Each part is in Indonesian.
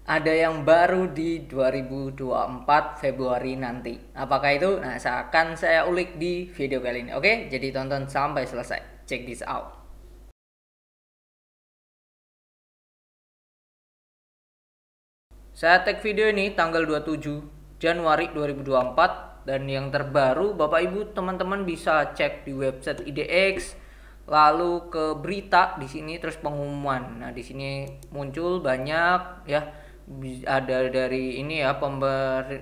ada yang baru di 2024 Februari nanti. Apakah itu? Nah, akan saya ulik di video kali ini. Oke, jadi tonton sampai selesai. Check this out. Saya tag video ini tanggal 27 Januari 2024 dan yang terbaru Bapak Ibu teman-teman bisa cek di website IDX, lalu ke berita di sini terus pengumuman. Nah, di sini muncul banyak ya, ada dari ini ya,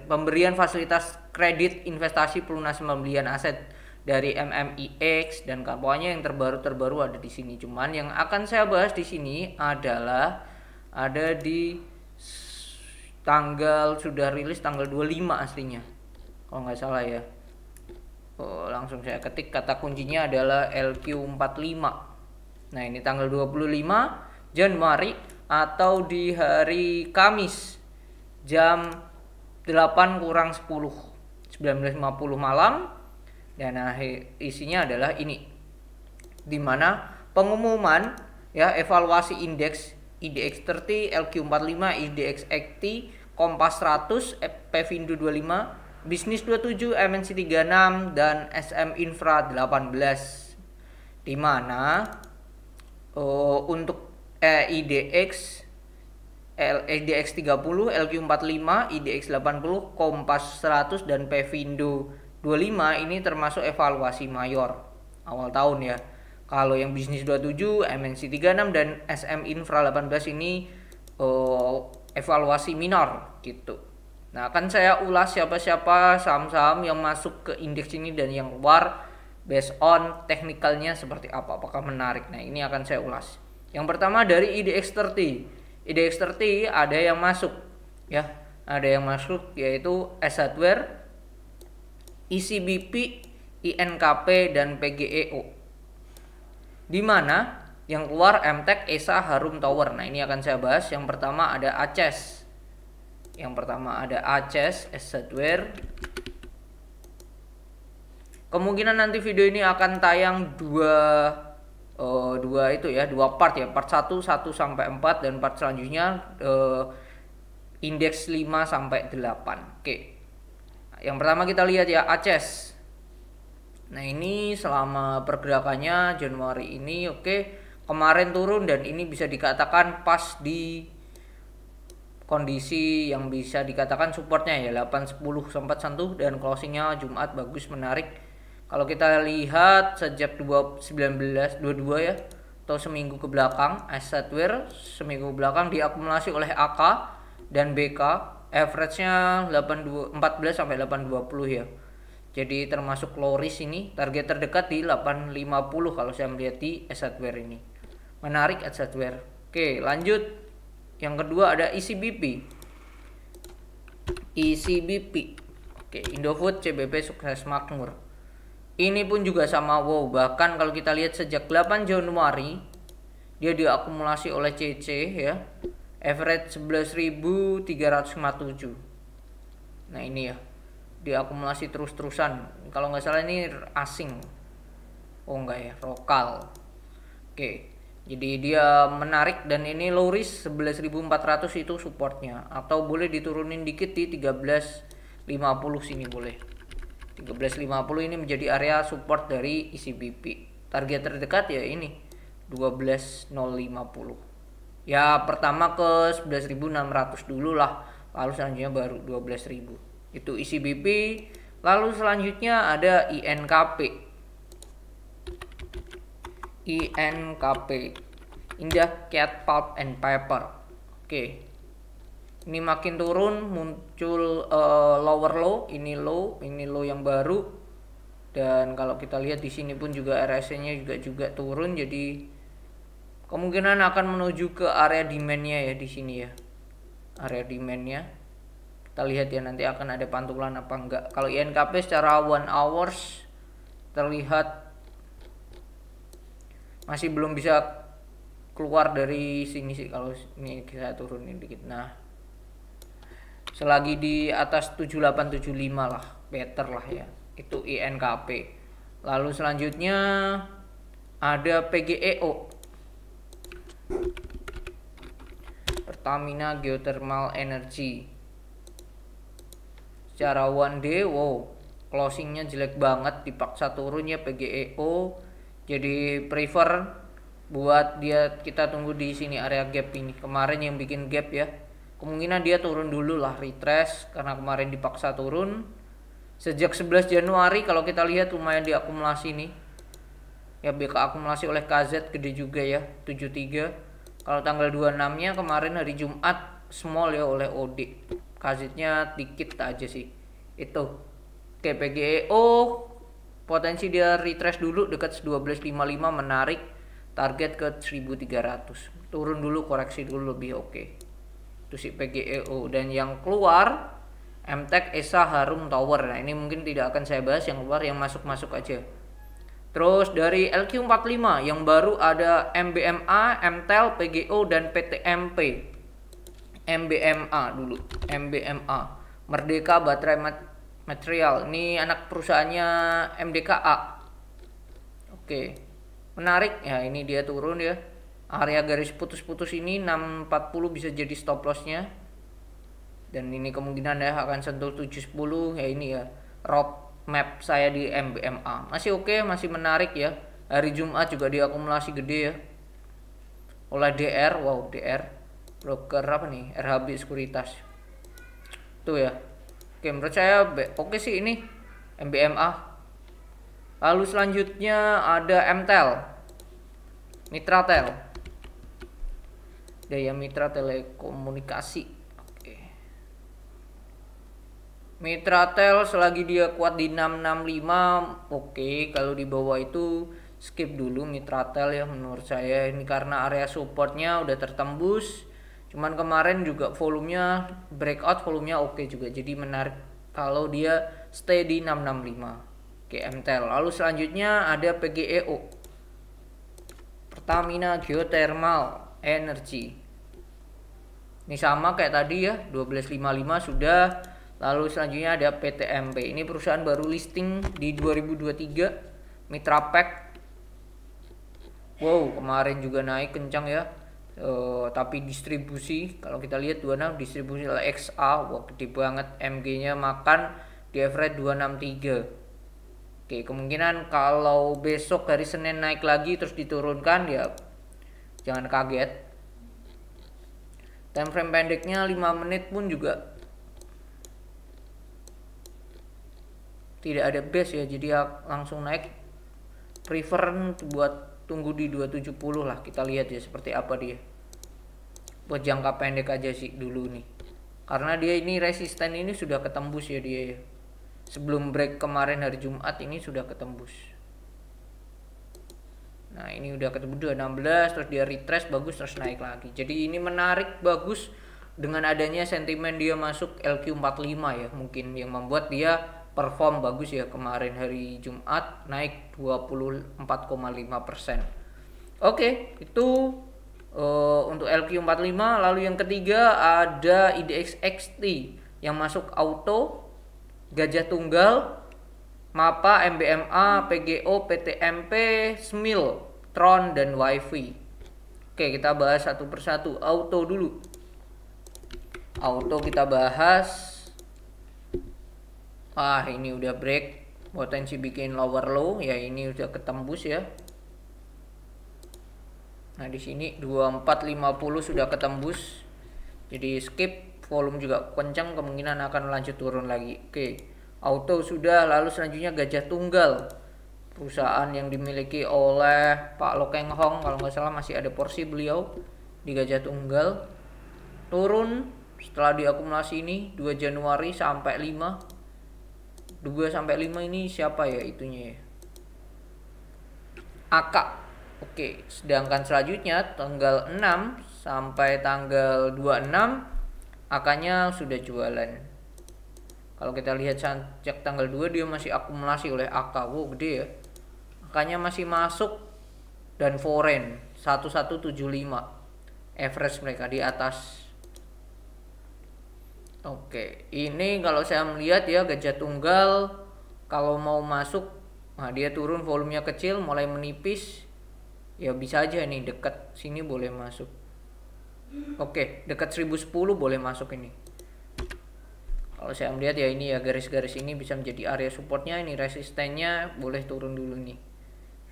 pemberian fasilitas kredit investasi pelunasan pembelian aset dari MMIX dan pokoknya yang terbaru ada di sini. Cuman yang akan saya bahas di sini adalah ada di tanggal sudah rilis tanggal 25 aslinya kalau nggak salah ya. Langsung saya ketik kata kuncinya adalah LQ45. Nah, ini tanggal 25 Januari atau di hari Kamis jam 8 kurang 10 19.50 malam. Dan isinya adalah ini, dimana pengumuman ya evaluasi indeks IDX 30, LQ45, IDX 80, Kompas 100, Pevindo 25, Bisnis 27, MNC 36, dan SM Infra 18. Dimana untuk IDX 30, LQ45, IDX 80, Kompas 100, dan Pevindo 25 ini termasuk evaluasi mayor awal tahun ya. Kalau yang Bisnis 27, MNC 36, dan SM Infra 18 ini evaluasi minor gitu. Nah, akan saya ulas siapa-siapa saham-saham yang masuk ke indeks ini dan yang keluar based on teknikalnya seperti apa, apakah menarik. Nah, ini akan saya ulas. Yang pertama dari IDX 30. IDX 30 ada yang masuk ya. Ada yang masuk yaitu S Hardware, ICBP, INKP, dan PGEO. Di mana yang keluar MTEK, ESA, Harum Tower. Nah, ini akan saya bahas. Yang pertama ada ACES. S Hardware. Kemungkinan nanti video ini akan tayang dua part ya. Part 1 sampai 4 dan part selanjutnya indeks 5 sampai 8. Oke. Yang pertama kita lihat ya ACES. Nah, ini selama pergerakannya Januari ini kemarin turun dan ini bisa dikatakan pas di kondisi yang bisa dikatakan supportnya ya 810 sempat sentuh dan closingnya Jumat bagus menarik. Kalau kita lihat sejak 22 ya atau seminggu ke belakang, S Hardware seminggu ke belakang diakumulasi oleh AK dan BK, average-nya 14 sampai 820 ya. Jadi termasuk low risk ini, target terdekat di 850 kalau saya melihat di S Hardware ini. Menarik S Hardware. Oke, lanjut. Yang kedua ada ICBP. Oke, Indofood, CBP sukses makmur. Ini pun juga sama wow, bahkan kalau kita lihat sejak 8 Januari dia diakumulasi oleh CC ya. Average 11.357. Nah, ini ya. Diakumulasi terus-terusan. Kalau nggak salah ini asing. Oh enggak ya, lokal. Oke. Jadi dia menarik dan ini low risk 11.400 itu supportnya, atau boleh diturunin dikit di 13.50 sini boleh. 13.50 ini menjadi area support dari ICBP. Target terdekat ya ini 12.050. Ya pertama ke 11.600 dulu lah, lalu selanjutnya baru 12.000. Itu ICBP. Lalu selanjutnya ada INKP. Indah Cat Pulp and Paper. Oke. Ini makin turun, muncul lower low, ini low yang baru. Dan kalau kita lihat di sini pun juga RSI-nya juga turun, jadi kemungkinan akan menuju ke area demand-nya ya di sini ya. Area demand-nya. Kita lihat ya nanti akan ada pantulan apa enggak. Kalau INKP secara 1 hours terlihat masih belum bisa keluar dari sini sih, kalau ini kita turunin dikit. Nah, selagi di atas 7875 lah, better lah ya. Itu INKP. Lalu selanjutnya ada PGEO. Pertamina Geothermal Energy. Secara one day, wow, closingnya jelek banget, dipaksa turun ya PGEO. Jadi prefer buat kita tunggu di sini area gap ini. Kemarin yang bikin gap ya, kemungkinan dia turun dulu lah, retrace karena kemarin dipaksa turun. Sejak 11 Januari kalau kita lihat lumayan diakumulasi nih. Ya BK akumulasi oleh KZ gede juga ya, 73. Kalau tanggal 26-nya kemarin hari Jumat small ya oleh OD. KZ-nya dikit aja sih. Itu. Oke, PGEO potensi dia retrace dulu dekat 1255, menarik target ke 1300. Turun dulu, koreksi dulu lebih oke. Itu si PGEO. Dan yang keluar MTEK, ESA, Harum, Tower. Nah, ini mungkin tidak akan saya bahas, yang keluar yang masuk-masuk aja. Terus dari LQ45 yang baru ada MBMA, MTEL, PGO, dan PTMP. MBMA dulu, MBMA, Merdeka Baterai Material. Ini anak perusahaannya MDKA. Oke, menarik ya, ini dia turun ya. Area garis putus-putus ini 640 bisa jadi stop lossnya. Dan ini kemungkinan ya akan sentuh 710 ya, ini ya road map saya di MBMA. Masih oke, masih menarik ya. Hari Jumat juga diakumulasi gede ya oleh DR. Wow, DR broker apa nih, RHB Sekuritas tuh ya. Oke, menurut saya oke sih ini MBMA. Lalu selanjutnya ada MTEL, Mitratel, Daya Mitra Telekomunikasi. Mitratel selagi dia kuat di 665 oke. Kalau di bawah itu skip dulu Mitratel ya menurut saya. Ini karena area supportnya udah tertembus. Cuman kemarin juga volumenya breakout, volumenya oke juga. Jadi menarik kalau dia stay di 665. Oke, MTEL. Lalu selanjutnya ada PGEO, Pertamina Geothermal Energy. Ini sama kayak tadi ya, 1255 sudah. Lalu selanjutnya ada PTMP. Ini perusahaan baru listing di 2023. Mitra Pack. Wow, kemarin juga naik kencang ya. Tapi distribusi, kalau kita lihat 26 distribusi oleh XA. Wah, gede banget. MG-nya makan di average 263. Oke, kemungkinan kalau besok hari Senin naik lagi terus diturunkan ya jangan kaget. Time frame pendeknya 5 menit pun juga tidak ada base ya, jadi langsung naik. Prefer buat tunggu di 270 lah, kita lihat ya seperti apa dia. Buat jangka pendek aja sih dulu nih, karena dia ini resisten ini sudah ketembus ya dia ya. Sebelum break kemarin hari Jumat ini sudah ketembus. Nah, ini udah ketembus 216, terus dia retrace bagus, terus naik lagi. Jadi ini menarik, bagus dengan adanya sentimen dia masuk LQ45 ya, mungkin yang membuat dia perform bagus ya. Kemarin hari Jumat naik 24,5%. Oke, itu untuk LQ45. Lalu yang ketiga ada IDX XT yang masuk auto, Gajah Tunggal, MAPA, MBMA, PGO, PTMP, SMIL, Tron, dan WiFi. Oke, kita bahas satu persatu. Auto dulu. Auto kita bahas. Ini udah break, potensi bikin lower low ya, ini udah ketembus ya. Nah, di sini 2450 sudah ketembus. Jadi skip, volume juga kencang, kemungkinan akan lanjut turun lagi. Oke, auto sudah. Lalu selanjutnya Gajah Tunggal, perusahaan yang dimiliki oleh Pak Lo Keng Hong, kalau nggak salah masih ada porsi beliau di Gajah Tunggal. Turun setelah diakumulasi ini 2 Januari sampai 5. 2 sampai 5 ini siapa ya itunya ya? AK. Oke, sedangkan selanjutnya tanggal 6 sampai tanggal 26 AK-nya sudah jualan. Kalau kita lihat sejak tanggal 2 dia masih akumulasi oleh AK. Wow, gede ya. AK-nya masih masuk dan foreign 1175. Average mereka di atas. Oke, ini kalau saya melihat ya Gajah Tunggal kalau mau masuk, nah dia turun volumenya kecil mulai menipis, ya bisa aja nih dekat sini boleh masuk. Oke, dekat 1010 boleh masuk ini. Kalau saya melihat ya ini ya garis-garis ini bisa menjadi area supportnya. Ini resistennya boleh turun dulu nih,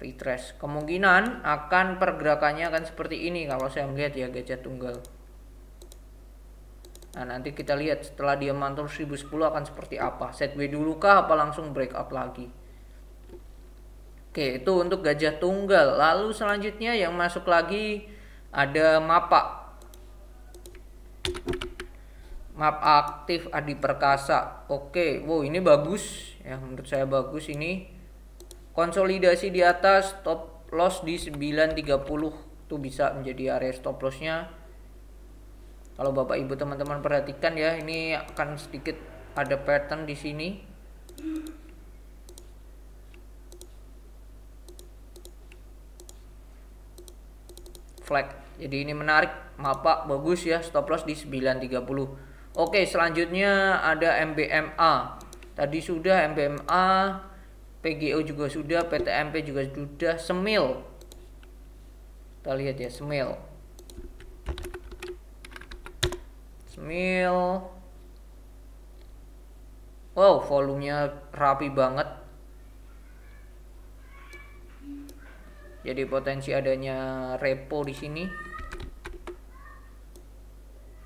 retrace. Kemungkinan akan pergerakannya akan seperti ini kalau saya melihat ya gajah tunggal. Nah nanti kita lihat setelah dia mantul 1010 akan seperti apa. Set W dulu kah apa langsung breakout lagi. Oke, itu untuk gajah tunggal. Lalu selanjutnya yang masuk lagi ada MAPA. Map aktif Adi Perkasa. Oke, wow ini bagus ya, menurut saya bagus ini. Konsolidasi di atas, stop loss di 930 tuh bisa menjadi area stop lossnya. Kalau Bapak Ibu teman-teman perhatikan ya, ini akan sedikit ada pattern di sini. Flag. Jadi ini menarik, MAPA bagus ya, stop loss di 930. Oke, selanjutnya ada MBMA. Tadi sudah MBMA, PGO juga sudah, PTMP juga sudah, Semil. Kita lihat ya, Semil. Semil. Wow, volumenya rapi banget. Jadi potensi adanya repo di sini.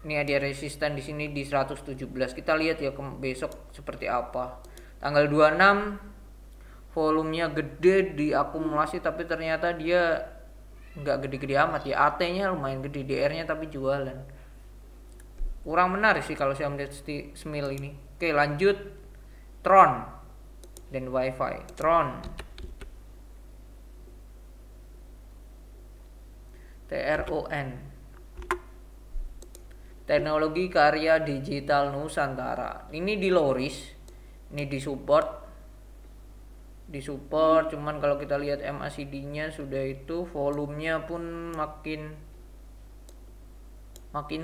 Ini ada resisten di sini di 117. Kita lihat ya besok seperti apa. Tanggal 26 volumenya gede diakumulasi tapi ternyata dia nggak gede-gede amat ya. AT-nya lumayan gede, DR-nya tapi jualan. Kurang menarik sih kalau saya melihat Semil ini. Oke, lanjut Tron dan WiFi. Tron. TRON. Teknologi Karya Digital Nusantara. Ini di low risk, ini di support, cuman kalau kita lihat MACD-nya sudah itu volumenya pun makin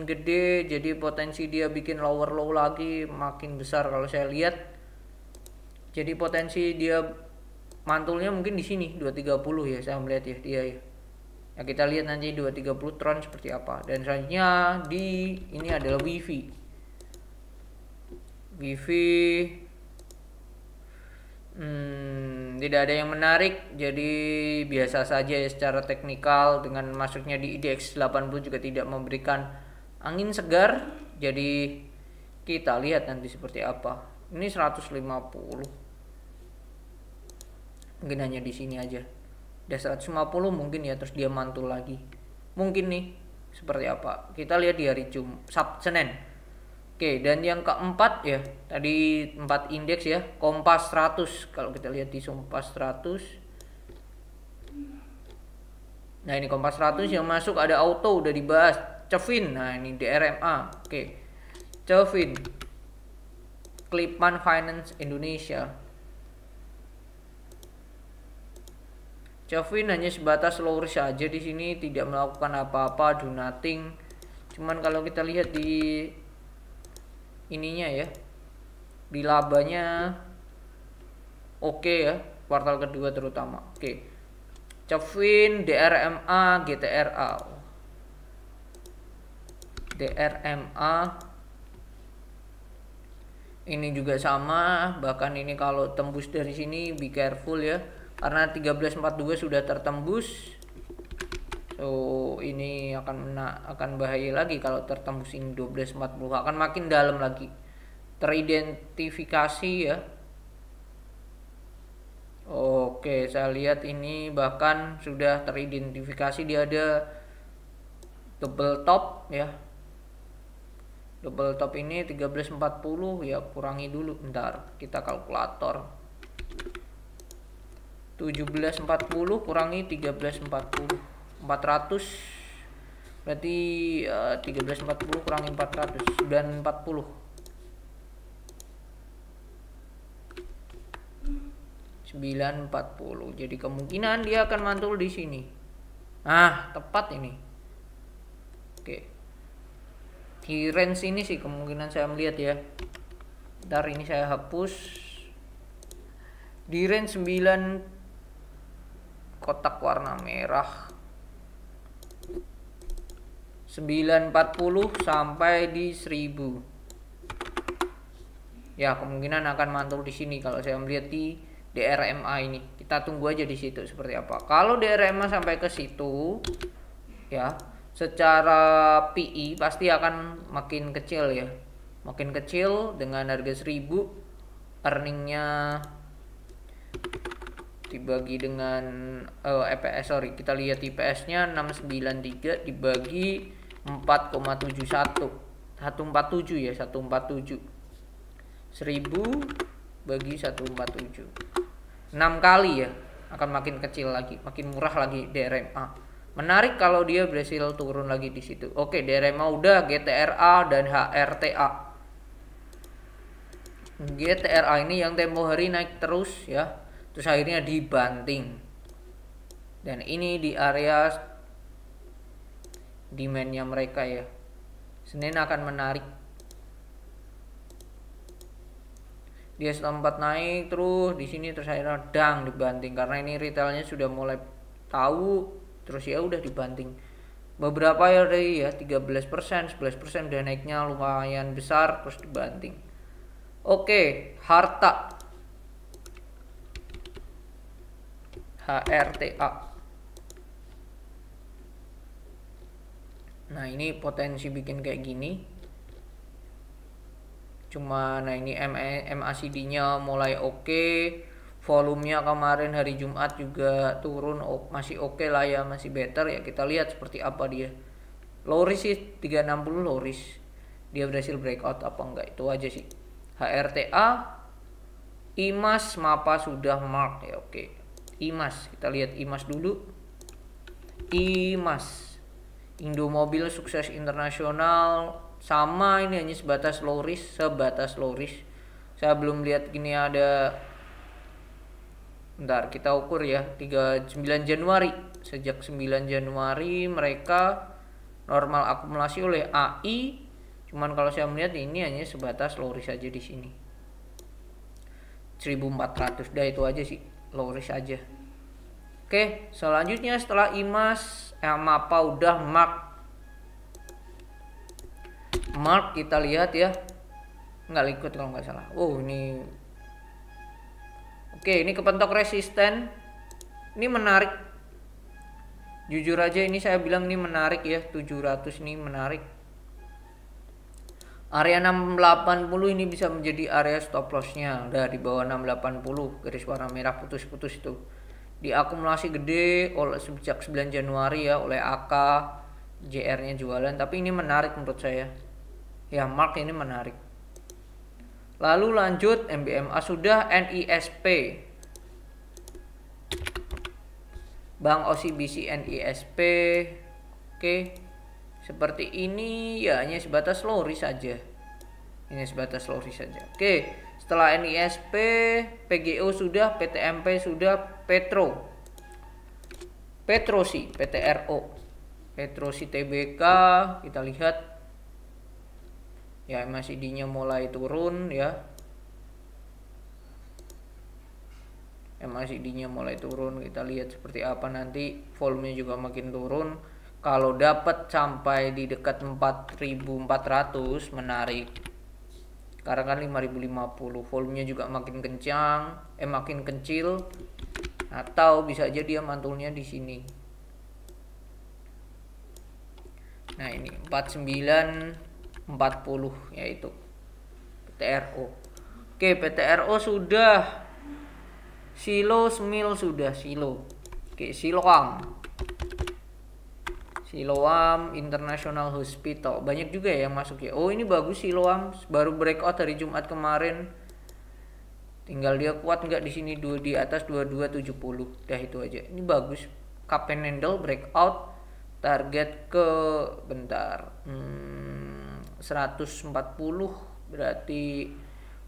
gede, jadi potensi dia bikin lower low lagi makin besar kalau saya lihat. Jadi potensi dia mantulnya mungkin di sini 230 ya, saya melihat ya dia ya. Ya kita lihat nanti 230 Tron seperti apa. Dan selanjutnya di ini adalah Wifi. Tidak ada yang menarik, jadi biasa saja ya secara teknikal. Dengan masuknya di IDX 80 juga tidak memberikan angin segar. Jadi kita lihat nanti seperti apa. Ini 150. Mungkin hanya di sini aja. Udah 150 mungkin ya, terus dia mantul lagi mungkin nih seperti apa, kita lihat di hari Senin. Oke, dan yang keempat ya tadi 4 indeks ya, Kompas 100. Kalau kita lihat di Kompas 100, nah ini Kompas 100 yang masuk ada auto udah dibahas, Cevin. Nah ini DRMA. Oke, Cevin, Clipman Finance Indonesia. Cevin hanya sebatas low risk saja di sini, tidak melakukan apa-apa, do nothing. Cuman kalau kita lihat di ininya ya, di labanya oke ya, kuartal kedua terutama. Oke. Cevin, DRMA, GTRA. DRMA ini juga sama, bahkan ini kalau tembus dari sini be careful ya. Karena 1342 sudah tertembus. So ini akan bahaya lagi kalau tertembus ini 1240, akan makin dalam lagi. Teridentifikasi ya. Oke, saya lihat ini bahkan sudah teridentifikasi, dia ada double top ya. Double top ini 1340 ya, kurangi dulu bentar, kita kalkulator. 1740 kurangi 1340, 400 berarti 1340 kurangi 400 dan 40, 940. Jadi kemungkinan dia akan mantul di sini. Nah tepat ini. Oke, di range ini sih kemungkinan saya melihat ya. Ntar ini saya hapus. Di range 9 kotak warna merah 940 sampai di 1000. Ya, kemungkinan akan mantul di sini kalau saya melihat di DRMA ini. Kita tunggu aja di situ seperti apa. Kalau DRMA sampai ke situ, ya, secara PI pasti akan makin kecil ya. Makin kecil dengan harga 1000, earningnya dibagi dengan EPS, sorry, kita lihat IPS-nya 693 dibagi 4,71, 147 ya, 147. 1000 bagi 147. 6 kali ya, akan makin kecil lagi, makin murah lagi DRMA. Menarik kalau dia berhasil turun lagi di situ. Oke, DRMA udah, GTRA dan HRTA. GTRA ini yang tempo hari naik terus ya, terus akhirnya dibanting, dan ini di area demandnya mereka ya. Senin akan menarik, dia sempat naik terus di sini, terus akhirnya dang dibanting karena ini retailnya sudah mulai tahu, terus ya udah dibanting. Beberapa hari ya 13%, 11% udah naiknya lumayan besar, terus dibanting. Oke, harta HRTA. Nah, ini potensi bikin kayak gini. Cuma nah ini MACD-nya mulai oke. Volumenya kemarin hari Jumat juga turun, masih oke lah ya, masih better ya. Kita lihat seperti apa dia. Low risk sih 360 low risk. Dia berhasil breakout apa enggak, itu aja sih. HRTA, IMAS, MAPA sudah mark ya, oke. IMAS, kita lihat IMAS dulu. IMAS, Indomobil Sukses Internasional, sama ini hanya sebatas low risk, Saya belum lihat gini ada. Bentar, kita ukur ya, 9 Januari. Sejak 9 Januari mereka normal akumulasi oleh AI. Cuman kalau saya melihat ini hanya sebatas low risk saja di sini. 1400, dah itu aja sih, low risk aja. Oke, selanjutnya setelah IMAS, MAPA udah mark kita lihat ya, nggak ikut kalau nggak salah. Oh ini, oke, ini kepentok resisten, ini menarik. Jujur aja ini saya bilang ini menarik ya, 700 ini menarik. Area 680 ini bisa menjadi area stop lossnya. Udah di bawah 680, garis warna merah putus-putus itu. Diakumulasi gede oleh sejak 9 Januari ya oleh AK, JR-nya jualan, tapi ini menarik menurut saya. Ya, mark ini menarik. Lalu lanjut MBMA sudah, NISP. Bank OCBC NISP. Oke. Seperti ini ya, hanya sebatas low risk saja. Ini sebatas low risk saja. Oke, setelah NISP, PGO sudah, PTMP sudah, Petrosi, PTRO, Petrosi TBK, kita lihat ya MACD-nya mulai turun ya. MACD-nya mulai turun, kita lihat seperti apa nanti. Volume juga makin turun. Kalau dapat sampai di dekat 4.400 menarik. Karena kan 5.050, volumenya juga makin kencang, makin kecil. Atau bisa aja dia mantulnya di sini. Nah, ini 4940 yaitu PTRO. Oke, PTRO sudah. Silo Smil sudah, Silo. Oke, Siloam International Hospital, banyak juga ya yang masuk ya. Oh, ini bagus Siloam, baru breakout hari Jumat kemarin. Tinggal dia kuat nggak di sini, di atas 2270. Dah itu aja. Ini bagus. Kapen handle breakout, target ke bentar. 140 berarti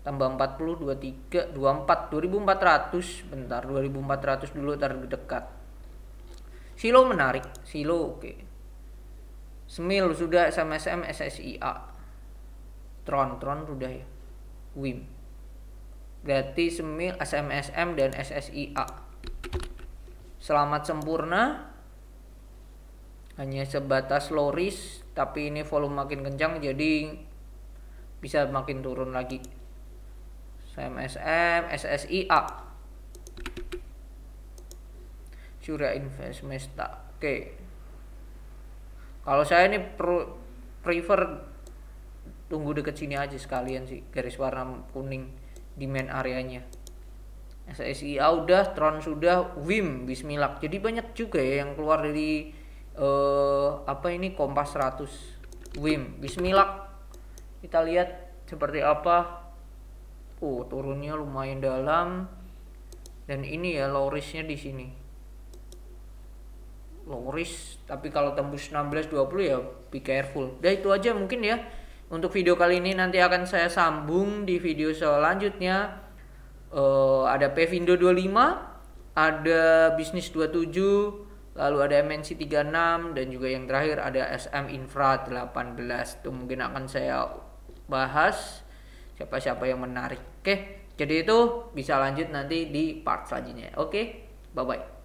tambah 40 23 24 2400. Bentar, 2400 dulu target dekat. Silo menarik, Silo oke. Smil sudah, SMSM, SSIA, Tron sudah ya, WIM. Berarti Smil, SMSM dan SSIA. Selamat sempurna. hanya sebatas low risk, tapi ini volume makin kencang jadi bisa makin turun lagi. SMSM, SSIA, Surya Investmesta. Oke, kalau saya ini prefer tunggu deket sini aja sekalian sih, garis warna kuning di main areanya. SSIA udah, Tron sudah, WIM bismillah. Jadi banyak juga ya yang keluar dari Kompas 100. WIM bismillah. Kita lihat seperti apa. Turunnya lumayan dalam. Dan ini ya low risk-nya di sini. Low risk, tapi kalau tembus 16-20 ya be careful. Udah itu aja mungkin ya. Untuk video kali ini, nanti akan saya sambung di video selanjutnya. Ada Pevindo 25, ada Bisnis 27, lalu ada MNC 36, dan juga yang terakhir ada SM Infra 18. Itu mungkin akan saya bahas siapa-siapa yang menarik. Oke, jadi itu bisa lanjut nanti di part selanjutnya. Oke, bye-bye.